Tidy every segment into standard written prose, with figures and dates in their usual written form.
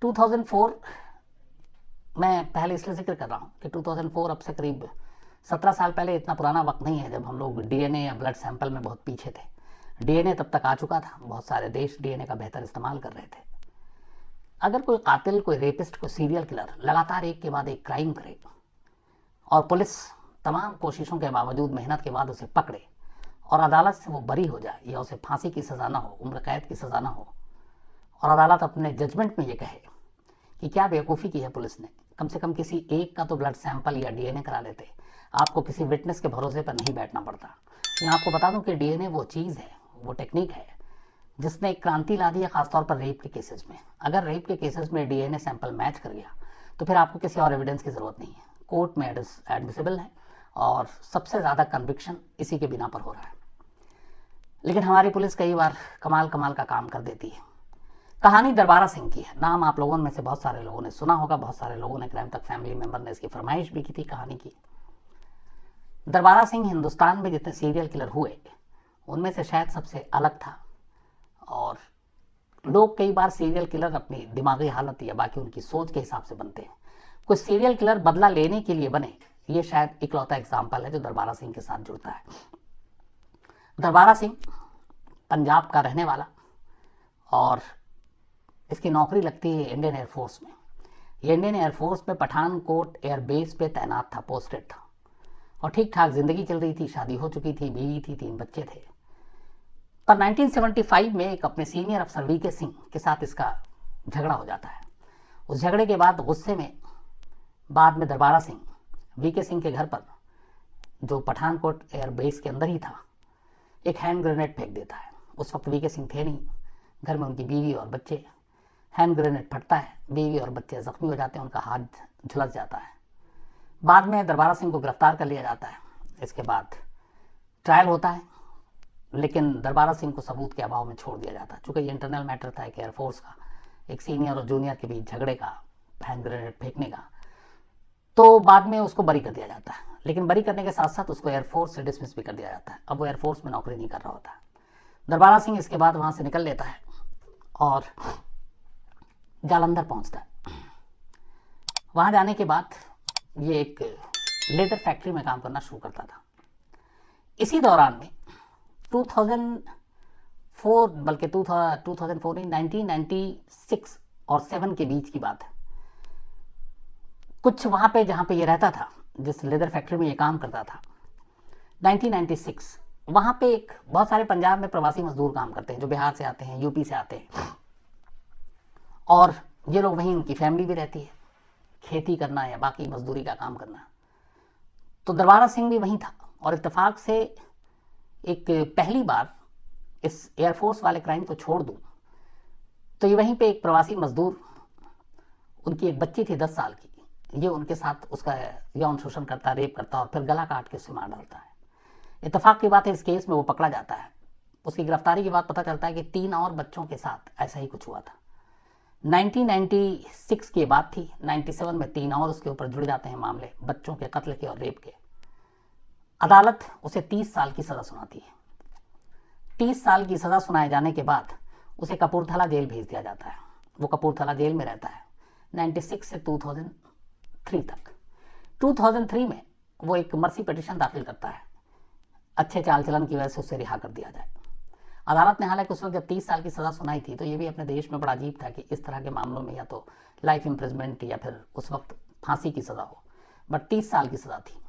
2004 मैं पहले इसलिए जिक्र कर रहा हूँ कि 2004 अब से करीब 17 साल पहले इतना पुराना वक्त नहीं है जब हम लोग डीएनए या ब्लड सैंपल में बहुत पीछे थे। डीएनए तब तक आ चुका था, बहुत सारे देश डीएनए का बेहतर इस्तेमाल कर रहे थे। अगर कोई कातिल, कोई रेपिस्ट, कोई सीरियल किलर लगातार एक के बाद एक क्राइम करे और पुलिस तमाम कोशिशों के बावजूद, मेहनत के बाद उसे पकड़े और अदालत से वो बरी हो जाए या उसे फांसी की सज़ा ना हो, उम्र कैद की सज़ा ना हो, और अदालत अपने जजमेंट में ये कहे कि क्या बेवकूफ़ी की है पुलिस ने, कम से कम किसी एक का तो ब्लड सैंपल या डीएनए करा लेते, आपको किसी विटनेस के भरोसे पर नहीं बैठना पड़ता। मैं आपको बता दूं कि डीएनए वो चीज़ है, वो टेक्निक है जिसने एक क्रांति ला दी है, खासतौर पर रेप के केसेस में। अगर रेप के केसेस में डीएनए सैंपल मैच कर गया तो फिर आपको किसी और एविडेंस की ज़रूरत नहीं है, कोर्ट में एडमिसिबल है और सबसे ज़्यादा कन्विक्शन इसी के बिना पर हो रहा है। लेकिन हमारी पुलिस कई बार कमाल कमाल का काम कर देती है। कहानी दरबारा सिंह की है। नाम आप लोगों में से बहुत सारे लोगों ने सुना होगा, बहुत सारे लोगों ने, क्राइम तक फैमिली मेंबर ने इसकी फरमाइश भी की थी कहानी की। दरबारा सिंह हिंदुस्तान में जितने सीरियल किलर हुए उनमें से शायद सबसे अलग था। और लोग कई बार सीरियल किलर अपनी दिमागी हालत या बाकी उनकी सोच के हिसाब से बनते हैं। कुछ सीरियल किलर बदला लेने के लिए बने, ये शायद इकलौता एग्जाम्पल है जो दरबारा सिंह के साथ जुड़ता है। दरबारा सिंह पंजाब का रहने वाला और इसकी नौकरी लगती है इंडियन एयरफोर्स में। ये इंडियन एयरफोर्स में पठानकोट एयरबेस पे तैनात था, पोस्टेड था, और ठीक ठाक जिंदगी चल रही थी, शादी हो चुकी थी, बीवी थी, 3 बच्चे थे। पर 1975 में एक अपने सीनियर अफसर वीके सिंह के साथ इसका झगड़ा हो जाता है। उस झगड़े के बाद गुस्से में बाद में दरबारा सिंह वीके सिंह के घर पर, जो पठानकोट एयरबेस के अंदर ही था, एक हैंड ग्रेनेड फेंक देता है। उस वक्त वीके सिंह थे नहीं, घर में उनकी बीवी और बच्चे। हैंड ग्रेनेड फटता है, बीवी और बच्चे जख्मी हो जाते हैं, उनका हाथ झुलस जाता है। बाद में दरबारा सिंह को गिरफ्तार कर लिया जाता है। इसके बाद ट्रायल होता है, लेकिन दरबारा सिंह को सबूत के अभाव में छोड़ दिया जाता है। चूंकि ये इंटरनल मैटर था एक एयरफोर्स का, एक सीनियर और जूनियर के बीच झगड़े का, हैंड ग्रेनेड फेंकने का, तो बाद में उसको बरी कर दिया जाता है। लेकिन बरी करने के साथ साथ उसको एयरफोर्स से डिसमिस भी कर दिया जाता है। अब वो एयरफोर्स में नौकरी नहीं कर रहा होता। दरबारा सिंह इसके बाद वहाँ से निकल लेता है और जालंधर पहुँचता है। वहाँ जाने के बाद ये एक लेदर फैक्ट्री में काम करना शुरू करता था। इसी दौरान में 2004, बल्कि 2004 1996 और 7 के बीच की बात है, कुछ वहाँ पे जहाँ पे ये रहता था, जिस लेदर फैक्ट्री में ये काम करता था, 1996 वहाँ पे एक बहुत सारे पंजाब में प्रवासी मजदूर काम करते हैं जो बिहार से आते हैं, यूपी से आते हैं, और ये लोग वहीं, उनकी फैमिली भी रहती है, खेती करना या बाकी मजदूरी का काम करना। तो दरबारा सिंह भी वहीं था और इत्तेफाक से एक पहली बार इस एयरफोर्स वाले क्राइम को छोड़ दूं तो ये वहीं पे एक प्रवासी मजदूर, उनकी एक बच्ची थी 10 साल की, ये उनके साथ उसका यौन शोषण करता, रेप करता और फिर गला काट के उसे मार डालता है। इत्तेफाक की बात है, इस केस में वो पकड़ा जाता है। उसकी गिरफ्तारी के बाद पता चलता है कि 3 और बच्चों के साथ ऐसा ही कुछ हुआ था। 1996 की बात थी। 97 में 3 और उसके ऊपर जुड़ जाते हैं मामले, बच्चों के कत्ल के और रेप के। अदालत उसे 30 साल की सज़ा सुनाती है। 30 साल की सज़ा सुनाए जाने के बाद उसे कपूरथला जेल भेज दिया जाता है। वो कपूरथला जेल में रहता है 96 से 2003 तक। 2003 में वो एक मर्सी पिटीशन दाखिल करता है, अच्छे चाल चलन की वजह से उसे रिहा कर दिया जाए। अदालत ने हालांकि उस वक्त जब 30 साल की सज़ा सुनाई थी तो ये भी अपने देश में बड़ा अजीब था कि इस तरह के मामलों में या तो लाइफ इम्प्रिजमेंट या फिर उस वक्त फांसी की सज़ा हो, बट 30 साल की सज़ा थी।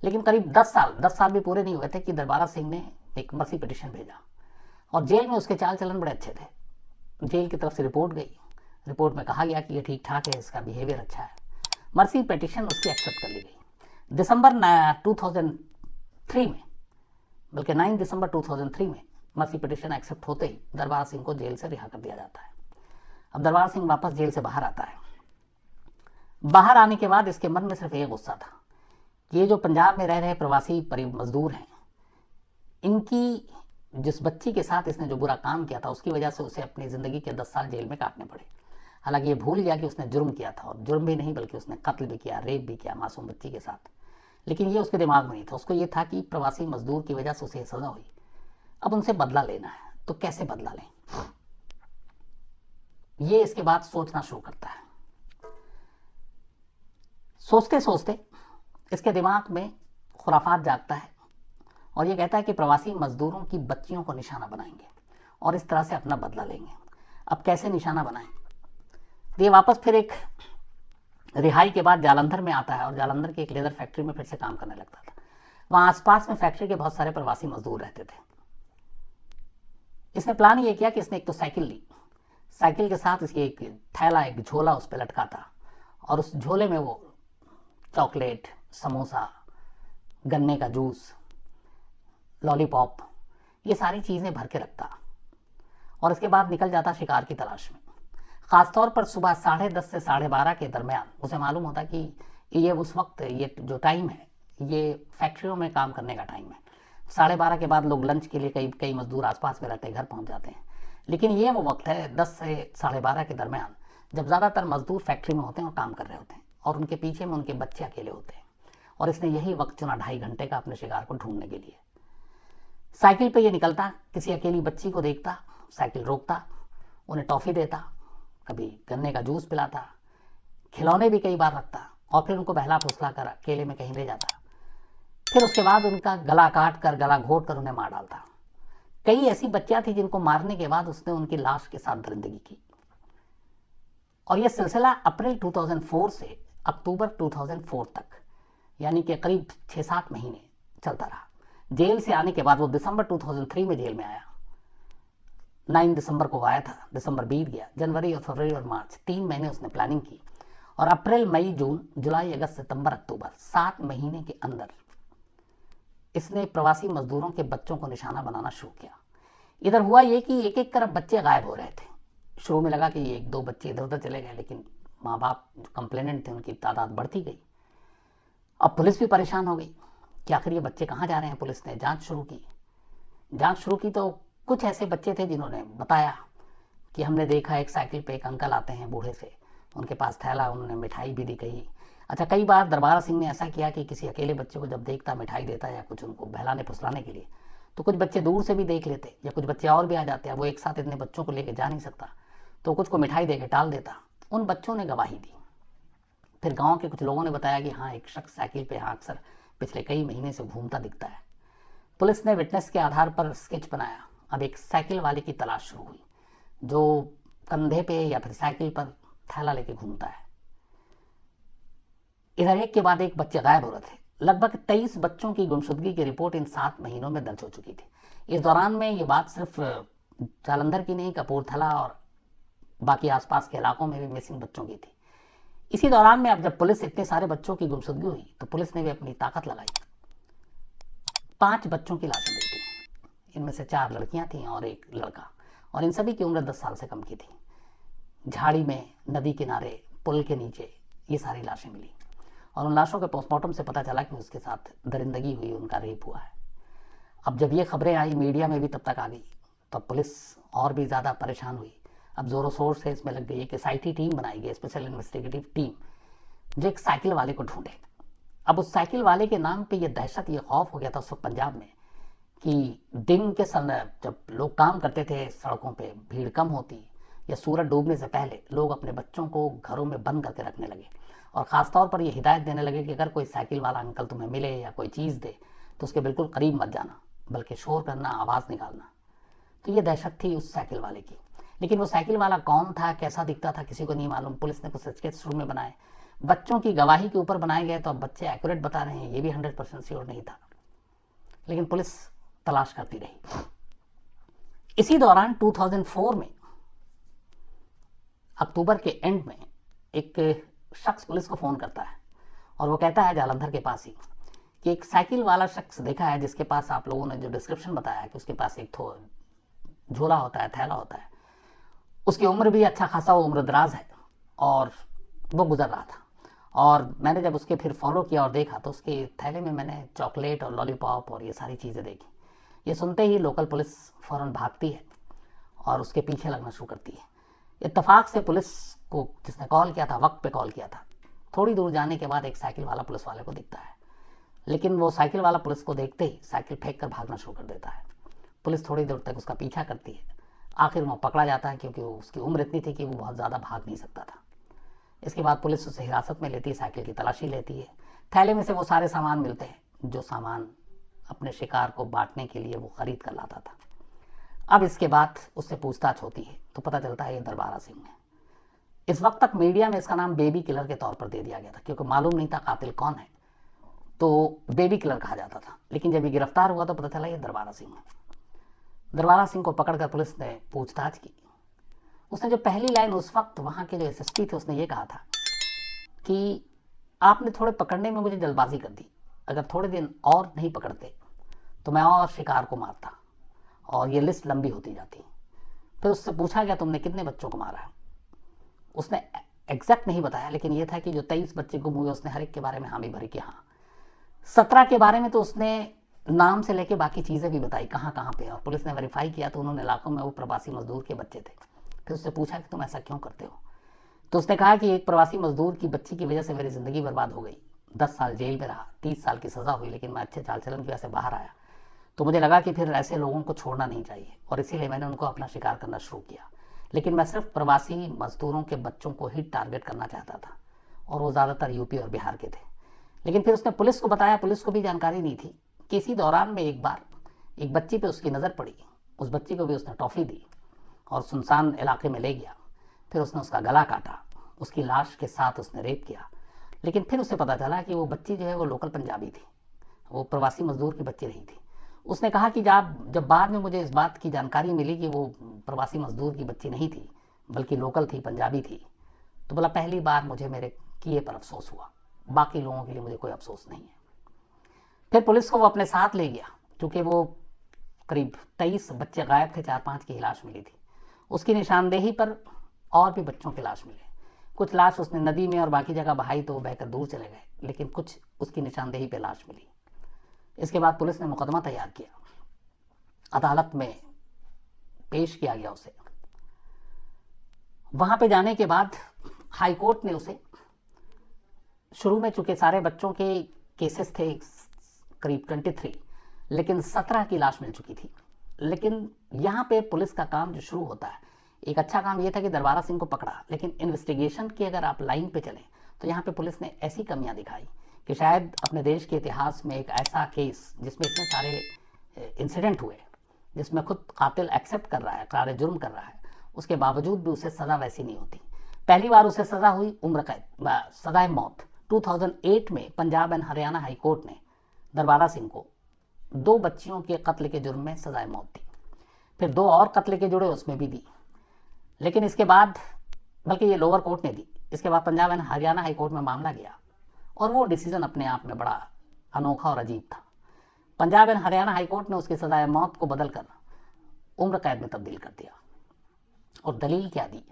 लेकिन करीब 10 साल भी पूरे नहीं हुए थे कि दरबारा सिंह ने एक मर्सी पिटीशन भेजा और जेल में उसके चाल चलन बड़े अच्छे थे। जेल की तरफ से रिपोर्ट गई, रिपोर्ट में कहा गया कि ये ठीक ठाक है, इसका बिहेवियर अच्छा है। मर्सी पिटीशन उसकी एक्सेप्ट कर ली गई। दिसंबर 2003 में, बल्कि 9 दिसंबर 2003 में मर्सी पिटीशन एक्सेप्ट होते ही दरबारा सिंह को जेल से रिहा कर दिया जाता है। अब दरबारा सिंह वापस जेल से बाहर आता है। बाहर आने के बाद इसके मन में सिर्फ एक गुस्सा था कि ये जो पंजाब में रह रहे प्रवासी मजदूर हैं, इनकी जिस बच्ची के साथ इसने जो बुरा काम किया था उसकी वजह से उसे अपनी ज़िंदगी के 10 साल जेल में काटने पड़े। हालांकि ये भूल गया कि उसने जुर्म किया था, और जुर्म भी नहीं बल्कि उसने कत्ल भी किया, रेप भी किया मासूम बच्ची के साथ। लेकिन ये उसके दिमाग में नहीं था। उसको ये था कि प्रवासी मजदूर की वजह से उसे सज़ा हुई, अब उनसे बदला लेना है, तो कैसे बदला लें, ये इसके बाद सोचना शुरू करता है। सोचते सोचते इसके दिमाग में खुराफात जागता है और ये कहता है कि प्रवासी मजदूरों की बच्चियों को निशाना बनाएंगे और इस तरह से अपना बदला लेंगे। अब कैसे निशाना बनाएं? ये वापस फिर एक रिहाई के बाद जालंधर में आता है और जालंधर की एक लेदर फैक्ट्री में फिर से काम करने लगता था। वहाँ आसपास में फैक्ट्री के बहुत सारे प्रवासी मजदूर रहते थे। इसने प्लान ये किया कि इसने एक तो साइकिल ली, साइकिल के साथ इसकी एक थैला, एक झोला उस पर लटका था और उस झोले में वो चॉकलेट, समोसा, गन्ने का जूस, लॉलीपॉप, ये सारी चीज़ें भर के रखता और इसके बाद निकल जाता शिकार की तलाश में। ख़ासतौर पर सुबह 10:30 से 12:30 के दरमियान उसे मालूम होता कि ये उस वक्त, ये जो टाइम है, ये फैक्ट्रियों में काम करने का टाइम है। 12:30 के बाद लोग लंच के लिए कई मजदूर आसपास में रहते घर पहुंच जाते हैं। लेकिन ये वो वक्त है 10 से 12:30 के दरमियान जब ज़्यादातर मजदूर फैक्ट्री में होते हैं और काम कर रहे होते हैं और उनके पीछे में उनके बच्चे अकेले होते हैं। और इसने यही वक्त चुना 2.5 घंटे का अपने शिकार को ढूंढने के लिए। साइकिल पे ये निकलता, किसी अकेली बच्ची को देखता, साइकिल रोकता, उन्हें टॉफ़ी देता, कभी गन्ने का जूस पिलाता, खिलौने भी कई बार रखता और फिर उनको बहला फुसला कर अकेले में कहीं ले जाता। फिर उसके बाद उनका गला काट कर, गला घोट कर उन्हें मार डालता। कई ऐसी बच्चियां थी जिनको मारने के बाद उसने उनकी लाश के साथ दरिंदगी की। और यह सिलसिला अप्रैल 2004 से अक्टूबर 2004 तक, यानी कि करीब 6-7 महीने चलता रहा। जेल से आने के बाद वो दिसंबर 2003 में जेल में आया। 9 दिसंबर को आया था, दिसंबर बीत गया, जनवरी और फरवरी और मार्च 3 महीने उसने प्लानिंग की और अप्रैल, मई, जून, जुलाई, अगस्त, सितंबर, अक्टूबर 7 महीने के अंदर इसने प्रवासी मजदूरों के बच्चों को निशाना बनाना शुरू किया। इधर हुआ ये कि एक एक तरफ बच्चे गायब हो रहे थे। शुरू में लगा कि 1-2 बच्चे इधर उधर चले गए, लेकिन माँ बाप जो कंप्लेनेंट थे उनकी तादाद बढ़ती गई। अब पुलिस भी परेशान हो गई कि आखिर ये बच्चे कहाँ जा रहे हैं। पुलिस ने जांच शुरू की तो कुछ ऐसे बच्चे थे जिन्होंने बताया कि हमने देखा एक साइकिल पे एक अंकल आते हैं बूढ़े से, उनके पास थैला, उन्होंने मिठाई भी दी कही। अच्छा, कई बार दरबारा सिंह ने ऐसा किया कि किसी अकेले बच्चे को जब देखता मिठाई देता या कुछ उनको बहलाने फुसलाने के लिए, तो कुछ बच्चे दूर से भी देख लेते या कुछ बच्चे और भी आ जाते हैं। वो एक साथ इतने बच्चों को लेकर जा नहीं सकता, तो कुछ को मिठाई दे के टाल देता। उन बच्चों ने गवाही दी। फिर गाँव के कुछ लोगों ने बताया कि हाँ, एक शख्स साइकिल पर यहाँ अक्सर पिछले कई महीने से घूमता दिखता है। पुलिस ने विटनेस के आधार पर स्केच बनाया। अब एक साइकिल वाले की तलाश शुरू हुई जो कंधे पे या फिर साइकिल पर थैला लेके घूमता है। इधर एक के बाद एक बच्चे गायब हो रहे थे। लगभग 23 बच्चों की गुमशुदगी की रिपोर्ट इन 7 महीनों में दर्ज हो चुकी थी। इस दौरान में ये बात सिर्फ जालंधर की नहीं, कपूरथला और बाकी आसपास के इलाकों में भी मिसिंग बच्चों की थी। इसी दौरान में अब जब पुलिस इतने सारे बच्चों की गुमशुदगी हुई तो पुलिस ने भी अपनी ताकत लगाई। 5 बच्चों की लाशें मिली थी। इनमें से 4 लड़कियां थीं और 1 लड़का, और इन सभी की उम्र 10 साल से कम की थी। झाड़ी में, नदी किनारे, पुल के नीचे ये सारी लाशें मिली और उन लाशों के पोस्टमार्टम से पता चला कि उसके साथ दरिंदगी हुई, उनका रेप हुआ है। अब जब ये खबरें आई मीडिया में भी तब तक आ गई, तब पुलिस और भी ज़्यादा परेशान हुई। अब ज़ोरों शोर से इसमें लग गई एक SIT टीम बनाई गई, स्पेशल इन्वेस्टिगेटिव टीम, जो एक साइकिल वाले को ढूंढे। अब उस साइकिल वाले के नाम पे ये दहशत, ये खौफ हो गया था उस वक्त पंजाब में कि दिन के समय जब लोग काम करते थे सड़कों पे, भीड़ कम होती, या सूरज डूबने से पहले लोग अपने बच्चों को घरों में बंद करके रखने लगे और ख़ासतौर पर ये हिदायत देने लगे कि अगर कोई साइकिल वाला अंकल तुम्हें मिले या कोई चीज़ दे तो उसके बिल्कुल करीब मत जाना, बल्कि शोर करना, आवाज़ निकालना। तो ये दहशत थी उस साइकिल वाले की। लेकिन वो साइकिल वाला कौन था, कैसा दिखता था, किसी को नहीं मालूम। पुलिस ने कुछ स्केच शुरू में बनाए, बच्चों की गवाही के ऊपर बनाए गए, तो अब बच्चे एक्यूरेट बता रहे हैं, ये भी 100% श्योर नहीं था। लेकिन पुलिस तलाश करती रही। इसी दौरान 2004 में अक्टूबर के एंड में एक शख्स पुलिस को फ़ोन करता है और वो कहता है जालंधर के पास ही कि एक साइकिल वाला शख्स देखा है जिसके पास आप लोगों ने जो डिस्क्रिप्शन बताया कि उसके पास एक झोला होता है, थैला होता है, उसकी उम्र भी अच्छा खासा वो उम्र दराज है और वो गुजर रहा था। और मैंने जब उसके फिर फॉलो किया और देखा तो उसके थैले में मैंने चॉकलेट और लॉलीपॉप और ये सारी चीज़ें देखी। ये सुनते ही लोकल पुलिस फ़ौरन भागती है और उसके पीछे लगना शुरू करती है। इत्तेफाक से पुलिस को जिसने कॉल किया था, वक्त पे कॉल किया था, थोड़ी दूर जाने के बाद एक साइकिल वाला पुलिस वाले को दिखता है। लेकिन वो साइकिल वाला पुलिस को देखते ही साइकिल फेंक कर भागना शुरू कर देता है। पुलिस थोड़ी देर तक उसका पीछा करती है। आखिर वो पकड़ा जाता है क्योंकि उसकी उम्र इतनी थी कि वो बहुत ज़्यादा भाग नहीं सकता था। इसके बाद पुलिस उसे हिरासत में लेती है, साइकिल की तलाशी लेती है। थैले में से वो सारे सामान मिलते हैं जो सामान अपने शिकार को बांटने के लिए वो खरीद कर लाता था। अब इसके बाद उससे पूछताछ होती है तो पता चलता है ये दरबारा सिंह है। इस वक्त तक मीडिया में इसका नाम बेबी किलर के तौर पर दे दिया गया था, क्योंकि मालूम नहीं था कातिल कौन है, तो बेबी किलर कहा जाता था। लेकिन जब ये गिरफ्तार हुआ तो पता चला ये दरबारा सिंह है। दरबारा सिंह को पकड़कर पुलिस ने पूछताछ की। उसने जो पहली लाइन उस वक्त वहाँ के जो एसएसपी थे उसने ये कहा था कि आपने थोड़े पकड़ने में मुझे जल्दबाजी कर दी, अगर थोड़े दिन और नहीं पकड़ते तो मैं और शिकार को मारता और ये लिस्ट लंबी होती जाती। फिर उससे पूछा गया तुमने कितने बच्चों को मारा है। उसने एग्जैक्ट नहीं बताया, लेकिन ये था कि जो 23 बच्चे गुम हुए उसने हर एक के बारे में हामी भरी कि हाँ। 17 के बारे में तो उसने नाम से लेके बाकी चीज़ें भी बताई कहाँ कहाँ पे, और पुलिस ने वेरीफाई किया तो उन्होंने इलाकों में वो प्रवासी मजदूर के बच्चे थे। फिर उससे पूछा कि तुम ऐसा क्यों करते हो, तो उसने कहा कि एक प्रवासी मजदूर की बच्ची की वजह से मेरी ज़िंदगी बर्बाद हो गई। 10 साल जेल में रहा, 30 साल की सज़ा हुई, लेकिन मैं अच्छे चाल चलन की वजह से बाहर आया तो मुझे लगा कि फिर ऐसे लोगों को छोड़ना नहीं चाहिए, और इसीलिए मैंने उनको अपना शिकार करना शुरू किया। लेकिन मैं सिर्फ प्रवासी मजदूरों के बच्चों को ही टारगेट करना चाहता था, और वो ज़्यादातर यूपी और बिहार के थे। लेकिन फिर उसने पुलिस को बताया, पुलिस को भी जानकारी नहीं थी कि इसी दौरान में एक बार एक बच्ची पे उसकी नज़र पड़ी। उस बच्ची को भी उसने टॉफ़ी दी और सुनसान इलाके में ले गया। फिर उसने उसका गला काटा, उसकी लाश के साथ उसने रेप किया। लेकिन फिर उसे पता चला कि वो बच्ची जो है वो लोकल पंजाबी थी, वो प्रवासी मजदूर की बच्ची नहीं थी। उसने कहा कि जब बाद में मुझे इस बात की जानकारी मिली कि वो प्रवासी मजदूर की बच्ची नहीं थी बल्कि लोकल थी, पंजाबी थी, तो बोला पहली बार मुझे मेरे किए पर अफसोस हुआ, बाकी लोगों के लिए मुझे कोई अफसोस नहीं है। फिर पुलिस को वो अपने साथ ले गया, क्योंकि वो करीब 23 बच्चे गायब थे, 4-5 की लाश मिली थी। उसकी निशानदेही पर और भी बच्चों की लाश मिले। कुछ लाश उसने नदी में और बाकी जगह बहाई तो वो बहकर दूर चले गए, लेकिन कुछ उसकी निशानदेही पे लाश मिली। इसके बाद पुलिस ने मुकदमा तैयार किया, अदालत में पेश किया गया उसे। वहां पे जाने के बाद हाई कोर्ट ने उसे, शुरू में चूंकि सारे बच्चों के केसेस थे करीब 23, लेकिन 17 की लाश मिल चुकी थी। लेकिन यहाँ पे पुलिस का काम जो शुरू होता है, एक अच्छा काम यह था कि दरबारा सिंह को पकड़ा, लेकिन इन्वेस्टिगेशन की अगर आप लाइन पे चलें तो यहाँ पे पुलिस ने ऐसी कमियां दिखाई कि शायद अपने देश के इतिहास में एक ऐसा केस जिसमें इतने सारे इंसिडेंट हुए, जिसमें खुद कातिल एक्सेप्ट कर रहा है, इकरार जुर्म कर रहा है, उसके बावजूद भी उसे सज़ा वैसी नहीं होती। पहली बार उसे सज़ा हुई उम्र कैद, सज़ाए मौत। 2008 में Punjab and Haryana high court ने दरबारा सिंह को 2 बच्चियों के कत्ल के जुर्म में सज़ाए मौत दी। फिर 2 और कत्ल के जुड़े उसमें भी दी, लेकिन इसके बाद, बल्कि ये लोअर कोर्ट ने दी, इसके बाद Punjab and Haryana high court में मामला गया, और वो डिसीजन अपने आप में बड़ा अनोखा और अजीब था। Punjab and Haryana high court ने उसकी सजाए मौत को बदलकर उम्र कैद में तब्दील कर दिया। और दलील क्या दी?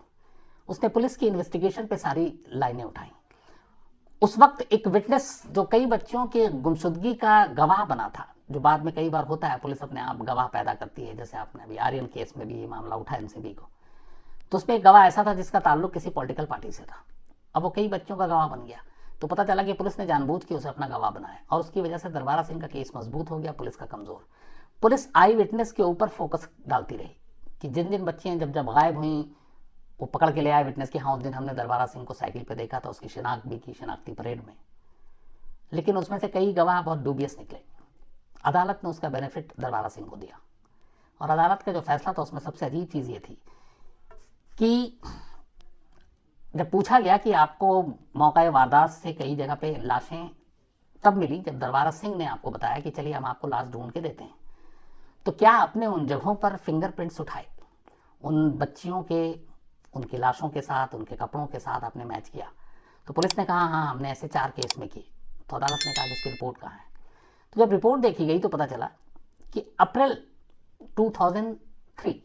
उसने पुलिस की इन्वेस्टिगेशन पे सारी लाइनें उठाई। उस वक्त एक विटनेस जो कई बच्चों के गुमशुदगी का गवाह बना था, जो बाद में कई बार होता है, पुलिस अपने आप गवाह पैदा करती है, जैसे आपने अभी आर्यन केस में भी ये मामला उठा एनसीबी को, तो उसमें एक गवाह ऐसा था जिसका ताल्लुक किसी पॉलिटिकल पार्टी से था। अब वो कई बच्चों का गवाह बन गया, तो पता चला कि पुलिस ने जानबूझ के उसे अपना गवाह बनाया, और उसकी वजह से दरबारा सिंह का केस मजबूत हो गया, पुलिस का कमजोर। पुलिस आई विटनेस के ऊपर फोकस डालती रही कि जिन जिन बच्चियां जब गायब हुई वो पकड़ के ले आए विटनेस कि हाँ उस दिन हमने दरबारा सिंह को साइकिल पे देखा था, उसकी शिनाख्त भी की शनाख्ती परेड में। लेकिन उसमें से कई गवाह बहुत डूबियस निकले। अदालत ने उसका बेनिफिट दरबारा सिंह को दिया, और अदालत का जो फैसला था उसमें सबसे अजीब चीज़ ये थी कि जब पूछा गया कि आपको मौका वारदात से कई जगह पे लाशें तब मिली जब दरबारा सिंह ने आपको बताया कि चलिए हम आपको लाश ढूंढ के देते हैं, तो क्या आपने उन जगहों पर फिंगरप्रिंट्स उठाए, उन बच्चियों के, उनकी लाशों के साथ, उनके कपड़ों के साथ आपने मैच किया? तो पुलिस ने कहा हाँ हमने ऐसे 4 केस में किए। तो अदालत ने कहा कि उसकी रिपोर्ट कहाँ है? तो जब रिपोर्ट देखी गई तो पता चला कि अप्रैल 2003,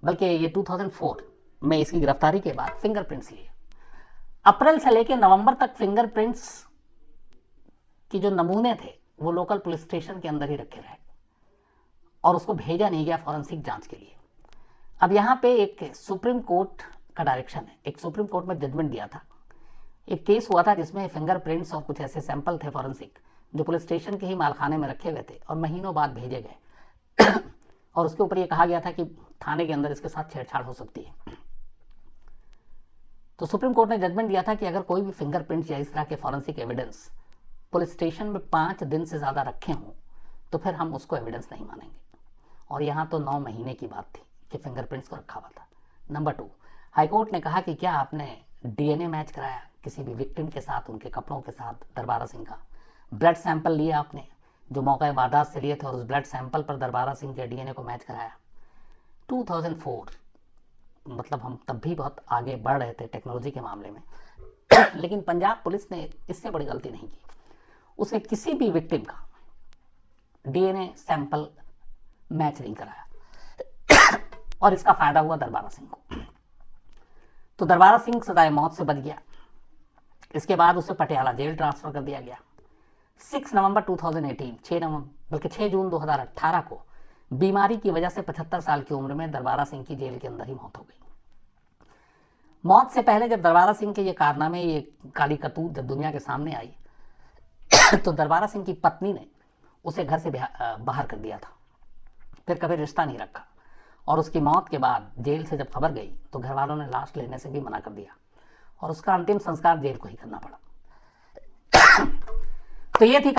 बल्कि ये 2004 में इसकी गिरफ्तारी के बाद फिंगरप्रिंट्स लिए। अप्रैल से लेकर नवंबर तक फिंगरप्रिंट्स के जो नमूने थे वो लोकल पुलिस स्टेशन के अंदर ही रखे रहे, और उसको भेजा नहीं गया फॉरेंसिक जांच के लिए। अब यहाँ पे एक सुप्रीम कोर्ट का डायरेक्शन है, एक सुप्रीम कोर्ट में जजमेंट दिया था। एक केस हुआ था जिसमें फिंगरप्रिंट्स और कुछ ऐसे सैंपल थे फॉरेंसिक जो पुलिस स्टेशन के ही मालखाने में रखे हुए थे और महीनों बाद भेजे गए और उसके ऊपर ये कहा गया था कि थाने के अंदर इसके साथ छेड़छाड़ हो सकती है। तो सुप्रीम कोर्ट ने जजमेंट दिया था कि अगर कोई भी फिंगरप्रिंट्स या इस तरह के फॉरेंसिक एविडेंस पुलिस स्टेशन में 5 दिन से ज़्यादा रखे हों तो फिर हम उसको एविडेंस नहीं मानेंगे। और यहाँ तो 9 महीने की बात थी कि फिंगरप्रिंट्स को रखा हुआ था। नंबर 2, हाईकोर्ट ने कहा कि क्या आपने डीएनए मैच कराया किसी भी विक्टिम के साथ, उनके कपड़ों के साथ, दरबारा सिंह का ब्लड सैंपल लिया आपने जो मौका वारदात से लिए थे और उस ब्लड सैंपल पर दरबारा सिंह के डीएनए को मैच कराया। 2004, मतलब हम तब भी बहुत आगे बढ़ रहे थे टेक्नोलॉजी के मामले में लेकिन पंजाब पुलिस ने इससे बड़ी गलती नहीं की। उसने किसी भी विक्टिम का डीएनए सैंपल मैच नहीं कराया और इसका फायदा हुआ दरबारा सिंह को। तो दरबारा सिंह सजाए मौत से बच गया। इसके बाद उसे पटियाला जेल ट्रांसफर कर दिया गया। 6 नवंबर 2018, 6 जून 2018 को बीमारी की वजह से 75 साल की उम्र में दरबारा सिंह की जेल के अंदर ही मौत हो गई। मौत से पहले जब दरबारा सिंह के ये कारनामे, ये काली करतूत जब दुनिया के सामने आई तो दरबारा सिंह की पत्नी ने उसे घर से बाहर कर दिया था, फिर कभी रिश्ता नहीं रखा। और उसकी मौत के बाद जेल से जब खबर गई तो घर वालों ने लाश लेने से भी मना कर दिया और उसका अंतिम संस्कार जेल को ही करना पड़ा। तो ये थी